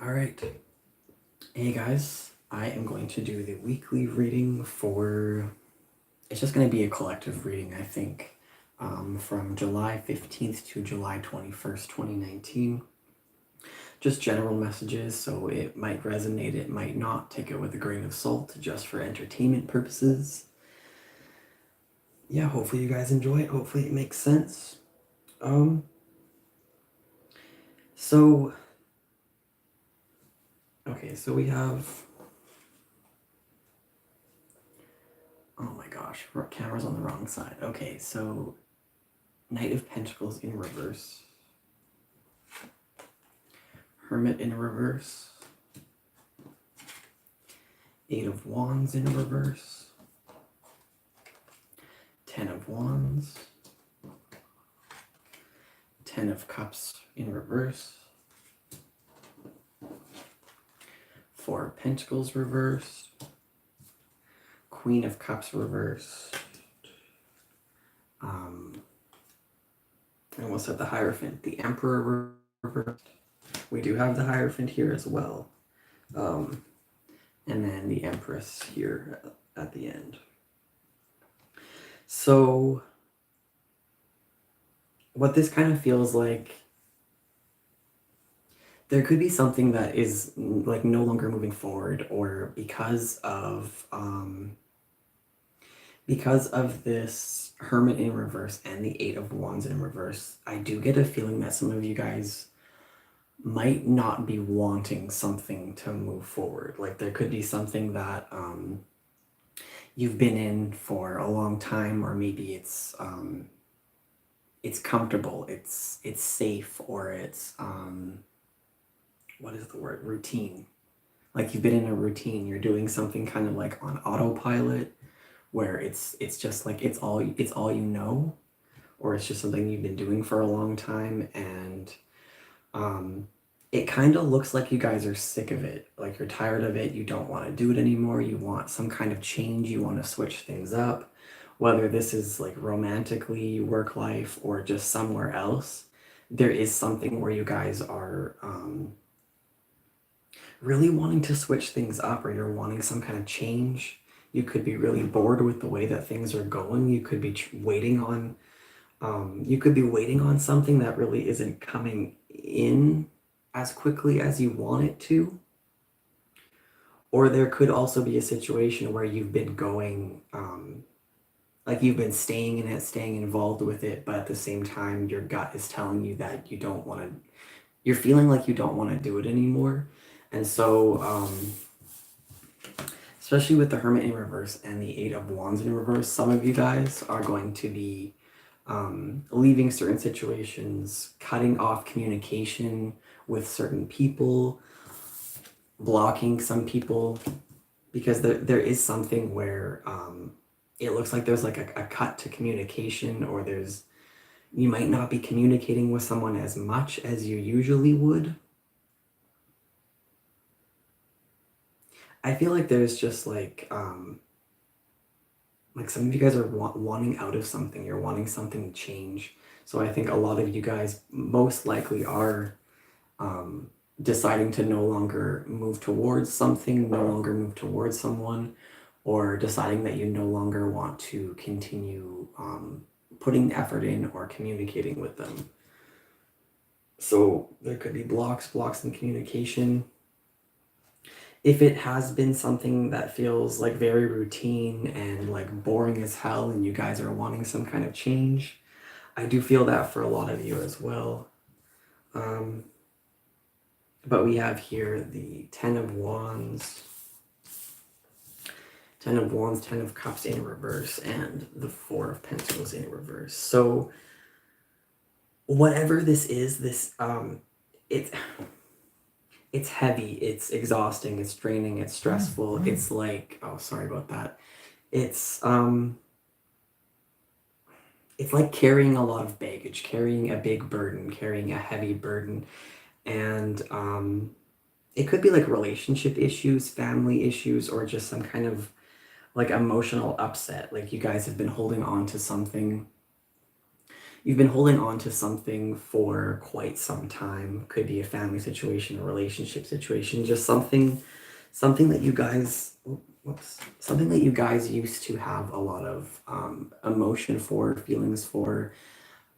All right. Hey guys, I am going to do the weekly reading for. It's just going to be a collective reading, I think, from July 15th to July 21st, 2019. Just general messages, so it might resonate, it might not. Take it with a grain of salt, just for entertainment purposes. Yeah, hopefully you guys enjoy it. Hopefully it makes sense. So, okay, so we have. Oh my gosh, camera's on the wrong side. Okay, so Knight of Pentacles in reverse. Hermit in reverse. Eight of Wands in reverse. 10 of Wands. 10 of Cups in reverse. 4 of Pentacles reversed. Queen of Cups reversed. I almost said the Hierophant. The Emperor reversed. We do have the Hierophant here as well. And then the Empress here at the end. So what this kind of feels like, there could be something that is like no longer moving forward, or because of this Hermit in reverse and the Eight of Wands in reverse, I do get a feeling that some of you guys might not be wanting something to move forward. Like there could be something that you've been in for a long time, or maybe it's comfortable, it's safe, or it's what is the word? Routine. Like you've been in a routine, you're doing something kind of like on autopilot, where it's just like it's all you know, or it's just something you've been doing for a long time, and it kind of looks like you guys are sick of it. Like you're tired of it, you don't want to do it anymore, you want some kind of change, you want to switch things up, whether this is like romantically, work life, or just somewhere else. There is something where you guys are really wanting to switch things up, or you're wanting some kind of change. You could be really bored with the way that things are going. You could be waiting on something that really isn't coming in as quickly as you want it to. Or there could also be a situation where you've been going, like you've been staying in it, staying involved with it, but at the same time, your gut is telling you that you don't want to, you're feeling like you don't want to do it anymore. And so, especially with the Hermit in reverse and the Eight of Wands in reverse, some of you guys are going to be leaving certain situations, cutting off communication with certain people, blocking some people, because there is something where it looks like there's like a cut to communication, or you might not be communicating with someone as much as you usually would. I feel like there's just like some of you guys are wanting out of something. You're wanting something to change. So I think a lot of you guys most likely are deciding to no longer move towards something, no longer move towards someone, or deciding that you no longer want to continue putting effort in or communicating with them. So there could be blocks in communication. If it has been something that feels like very routine and like boring as hell, and you guys are wanting some kind of change, I do feel that for a lot of you as well. But we have here the 10 of Wands, 10 of Cups in reverse, and the 4 of Pentacles in reverse. So whatever this is, it's heavy, it's exhausting, it's draining, it's stressful. It's like, oh, sorry about that. It's like carrying a lot of baggage, carrying a big burden, carrying a heavy burden. And it could be like relationship issues, family issues, or just some kind of like emotional upset. Like you guys have been holding on to something. you've been holding on to something for quite some time. Could be a family situation, a relationship situation, just something that you guys, whoops, something that you guys used to have a lot of emotion for, feelings for,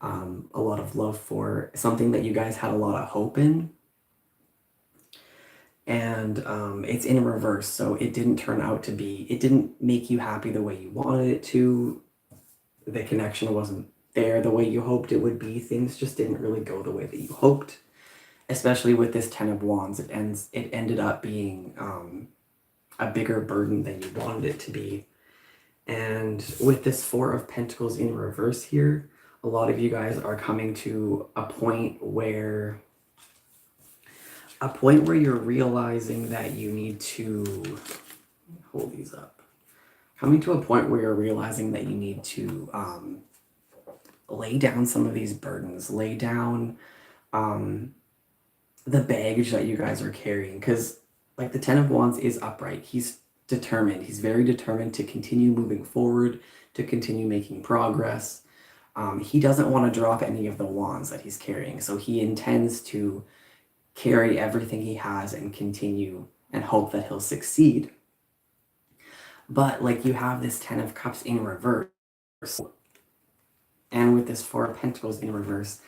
a lot of love for, something that you guys had a lot of hope in. And it's in reverse, so it didn't turn out to be, it didn't make you happy the way you wanted it to. The connection wasn't there the way you hoped it would be. Things just didn't really go the way that you hoped, especially with this Ten of Wands. It ended up being a bigger burden than you wanted it to be. And with this Four of Pentacles in reverse here, a lot of you guys are coming to a point where you're realizing that you need to hold these up. Coming to a point where you're realizing that you need to lay down some of these burdens, lay down the baggage that you guys are carrying. Because like the Ten of Wands is upright. He's determined. He's very determined to continue moving forward, to continue making progress. He doesn't want to drop any of the wands that he's carrying. So he intends to carry everything he has and continue and hope that he'll succeed. But like you have this Ten of Cups in reverse, and with this Four of Pentacles in reverse,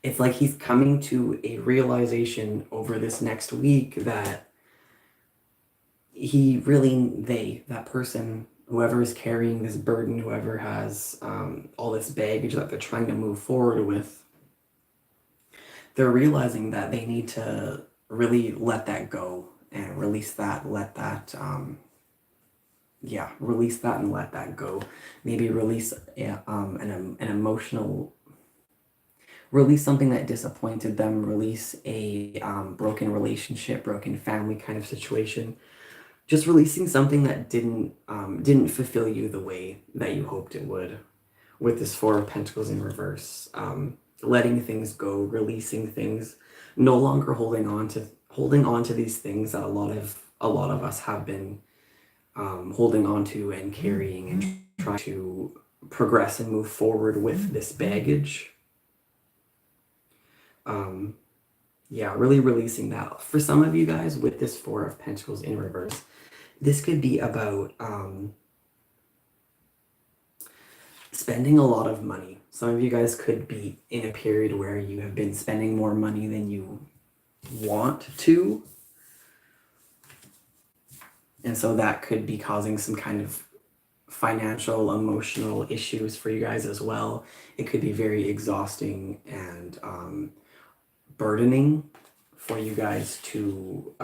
it's like he's coming to a realization over this next week that that person, whoever is carrying this burden, whoever has all this baggage that they're trying to move forward with, they're realizing that they need to really let that go and release that, release that and let that go. Maybe release an emotional, release something that disappointed them, release a broken relationship, broken family kind of situation. Just releasing something that didn't fulfill you the way that you hoped it would. With this Four of Pentacles in reverse, letting things go, releasing things, no longer holding on to these things that a lot of us have been holding on to and carrying and trying to progress and move forward with this baggage. Really releasing that. For some of you guys, with this Four of Pentacles in reverse, this could be about spending a lot of money. Some of you guys could be in a period where you have been spending more money than you want to. And so that could be causing some kind of financial, emotional issues for you guys as well. It could be very exhausting and burdening for you guys to,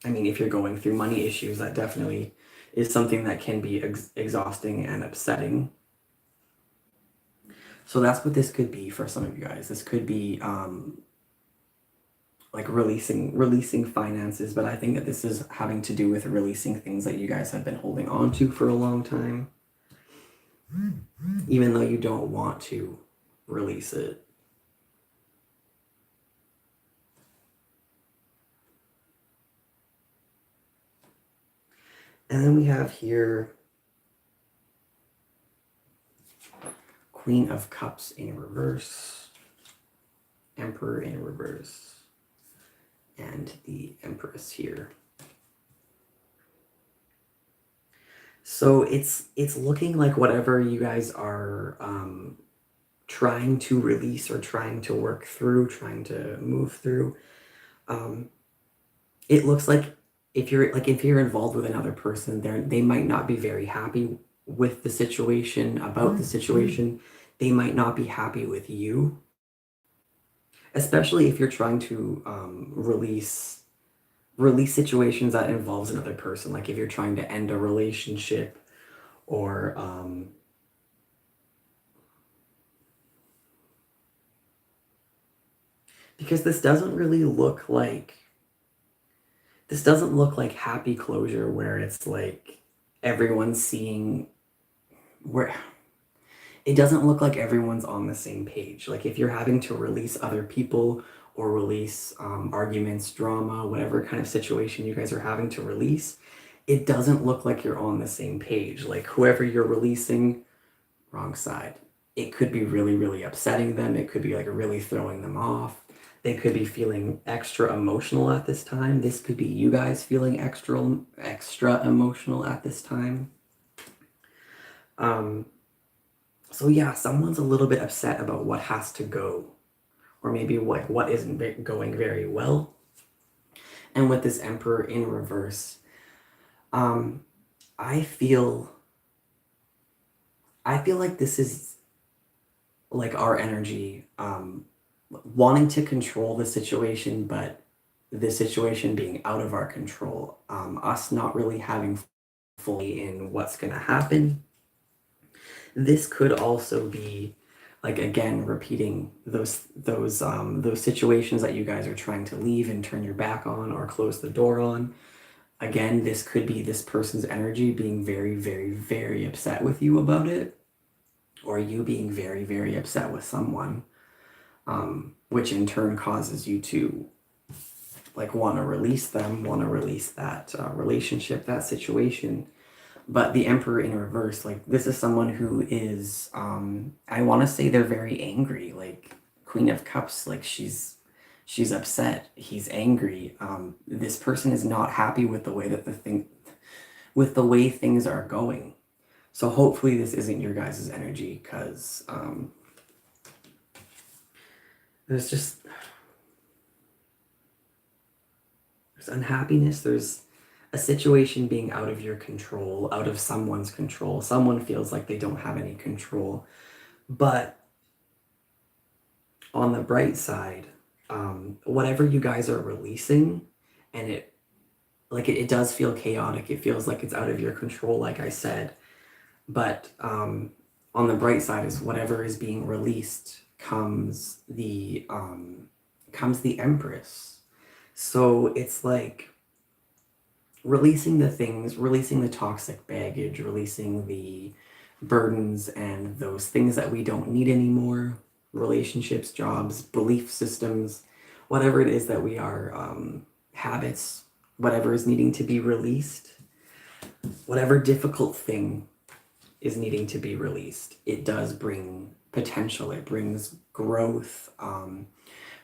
if you're going through money issues, that definitely is something that can be exhausting and upsetting. So that's what this could be for some of you guys. This could be like releasing finances, but I think that this is having to do with releasing things that you guys have been holding on to for a long time, even though you don't want to release it. And then we have here Queen of Cups in reverse, Emperor in reverse, and the Empress here. So it's looking like whatever you guys are trying to release or trying to work through, trying to move through, it looks like if you're involved with another person, they might not be very happy with the situation, about the situation. They might not be happy with you, especially if you're trying to release situations that involves another person. Like if you're trying to end a relationship, or because this doesn't look like happy closure, where it's like everyone's seeing where it doesn't look like everyone's on the same page. Like if you're having to release other people or release arguments, drama, whatever kind of situation you guys are having to release, it doesn't look like you're on the same page. Like whoever you're releasing, wrong side. it could be really, really upsetting them. It could be like really throwing them off. They could be feeling extra emotional at this time. This could be you guys feeling extra emotional at this time. Um, so yeah, someone's a little bit upset about what has to go, or maybe what isn't going very well. And with this Emperor in reverse, um, I feel I feel like this is like our energy wanting to control the situation, but the situation being out of our control, us not really having fully in what's going to happen. This could also be like, again, repeating those situations that you guys are trying to leave and turn your back on or close the door on. Again, this could be this person's energy being very, very, very upset with you about it, or you being very, very upset with someone, which in turn causes you to like want to release them, want to release that relationship, that situation. But the Emperor in reverse, like this is someone who is, I want to say they're very angry. Like Queen of Cups, like she's upset. He's angry. This person is not happy with the way that with the way things are going. So hopefully this isn't your guys' energy, because there's just there's unhappiness. There's a situation being out of your control, out of someone's control. Someone feels like they don't have any control. But on the bright side, whatever you guys are releasing, and it does feel chaotic. It feels like it's out of your control, like I said. But on the bright side is whatever is being released comes the Empress. So it's like releasing the things, releasing the toxic baggage, releasing the burdens and those things that we don't need anymore, relationships, jobs, belief systems, whatever it is that we are, habits, whatever is needing to be released, whatever difficult thing is needing to be released. It does bring potential. It brings growth,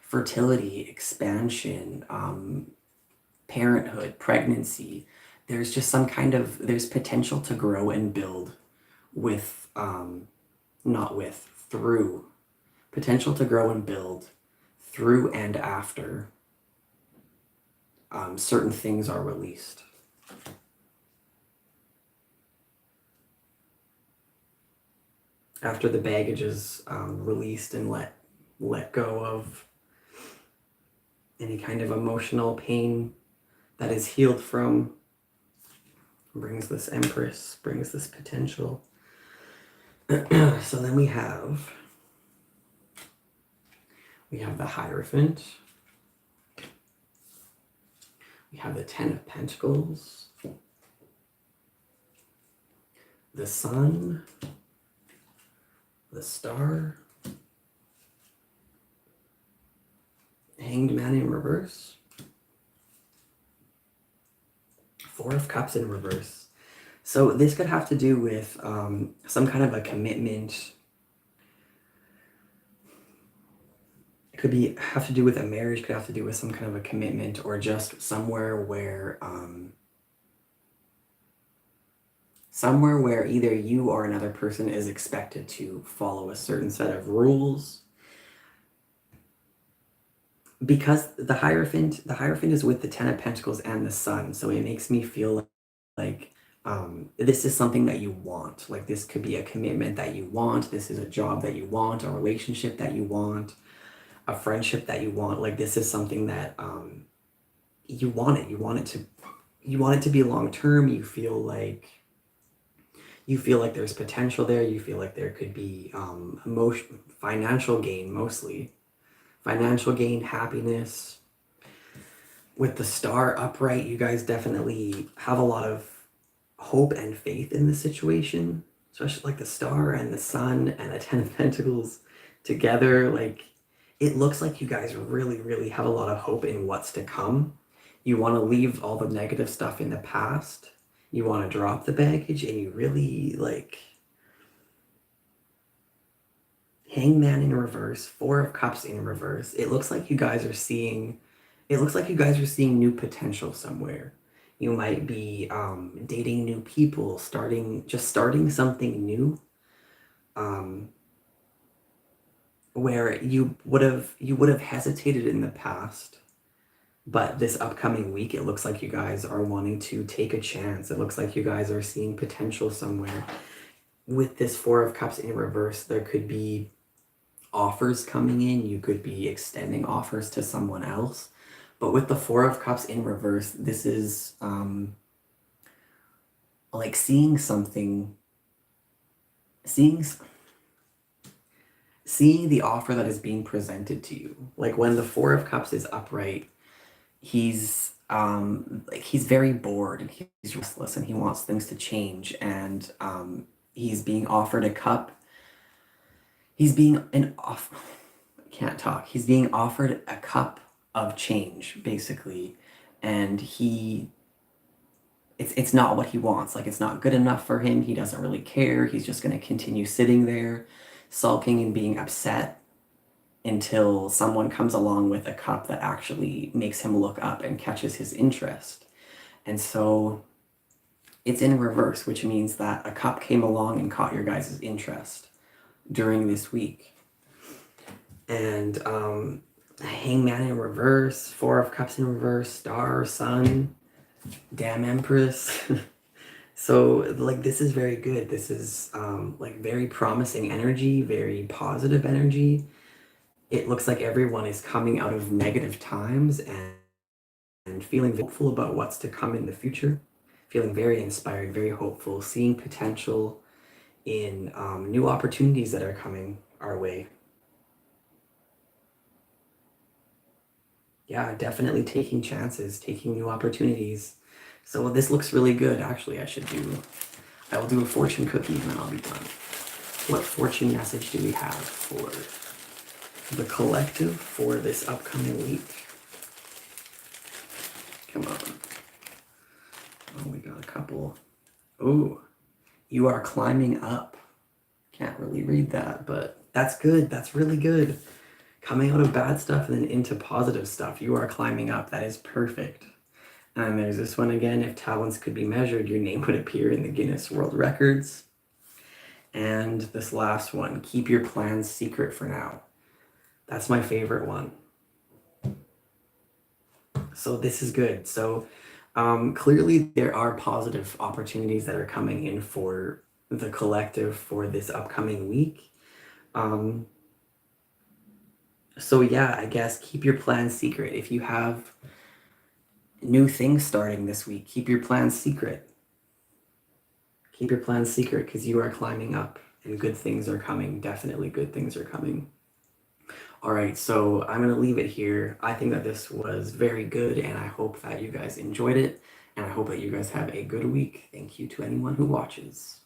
fertility, expansion, parenthood, pregnancy. There's just there's potential to grow and build with, not with, through. Potential to grow and build through and after certain things are released. After the baggage is released and let go of any kind of emotional pain that is healed from, brings this Empress, brings this potential. So then we have the Hierophant. We have the Ten of Pentacles, the Sun, the Star, Hanged Man in reverse, Four of Cups in reverse. So this could have to do with some kind of a commitment. It could have to do with a marriage, could have to do with some kind of a commitment, or just somewhere where either you or another person is expected to follow a certain set of rules. Because the Hierophant is with the Ten of Pentacles and the Sun, so it makes me feel like this is something that you want. Like this could be a commitment that you want. This is a job that you want, a relationship that you want, a friendship that you want. Like this is something that you want it. You want it to be long term. You feel like there's potential there. You feel like there could be financial gain, mostly. Financial gain, happiness. With the Star upright, you guys definitely have a lot of hope and faith in the situation, especially like the Star and the Sun and the Ten of Pentacles together. Like it looks like you guys really, really have a lot of hope in what's to come. You want to leave all the negative stuff in the past. You want to drop the baggage, and you really Hangman in reverse, Four of Cups in reverse. It looks like you guys are seeing, it looks like you guys are seeing new potential somewhere. You might be dating new people, starting something new, um, where you would have hesitated in the past, but this upcoming week, it looks like you guys are wanting to take a chance. It looks like you guys are seeing potential somewhere. With this Four of Cups in reverse, there could be offers coming in. You could be extending offers to someone else. But with the Four of Cups in reverse, this is like seeing seeing the offer that is being presented to you. Like when the Four of Cups is upright, he's very bored and he's restless and he wants things to change, and he's being offered a cup. He's being an off I can't talk. He's being offered a cup of change, basically, and it's not what he wants. Like it's not good enough for him. He doesn't really care. He's just going to continue sitting there, sulking and being upset until someone comes along with a cup that actually makes him look up and catches his interest. And so it's in reverse, which means that a cup came along and caught your guys' interest during this week. And Hangman in reverse, Four of Cups in reverse, Star, Sun, damn Empress. So like this is very good. This is like very promising energy, very positive energy. It looks like everyone is coming out of negative times and feeling hopeful about what's to come in the future, feeling very inspired, very hopeful, seeing potential in new opportunities that are coming our way. Yeah, definitely taking chances, taking new opportunities. So this looks really good. Actually, I will do a fortune cookie and then I'll be done. What fortune message do we have for the collective for this upcoming week? Come on. Oh, we got a couple. Oh, you are climbing up. Can't really read that, but that's good. That's really good. Coming out of bad stuff and then into positive stuff. You are climbing up. That is perfect. And there's this one again. If talents could be measured, your name would appear in the Guinness World Records. And this last one, keep your plans secret for now. That's my favorite one. So this is good. So clearly there are positive opportunities that are coming in for the collective for this upcoming week. So yeah, I guess keep your plans secret. If you have new things starting this week, keep your plans secret. Keep your plans secret because you are climbing up and good things are coming. Definitely good things are coming. All right, so I'm going to leave it here. I think that this was very good, and I hope that you guys enjoyed it, and I hope that you guys have a good week. Thank you to anyone who watches.